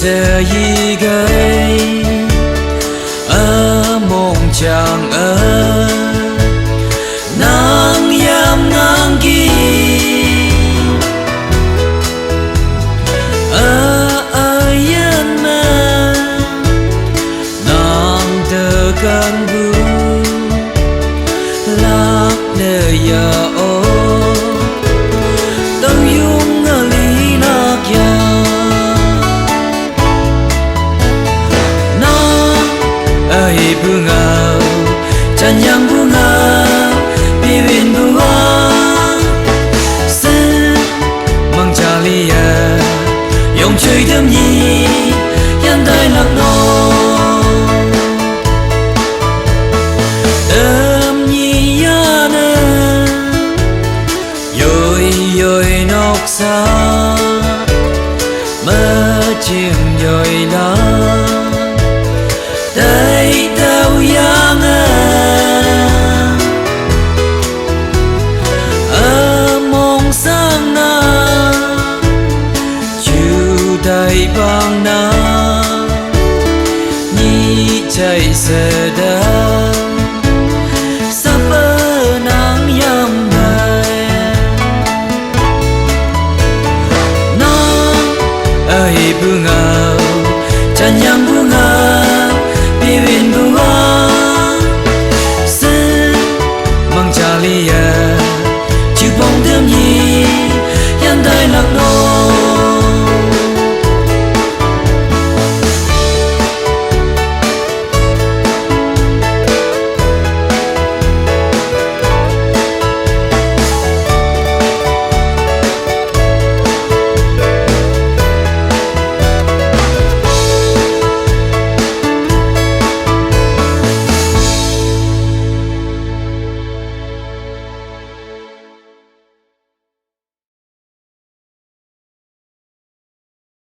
giờ gì gây ở mong chàng ở nang yam nang gi ở yên mà nang tơ can bu lạc nơi ya o tao yung ali na kya ai bunga chanyang bunga bibin bunga se mang chalia yong chơi đêm nhi yan dai lạc no đêm nhi ya ne yoi yoi nóc xa mơ chim yoi la đây tao yang ở mong sang na chiều đầy băng na nhị chạy xe đá sắp ở nắng yam này nó ai bunga chanyang bunga bibin bunga se mang chalia chiu bóng đêm nhi yan dai lạc no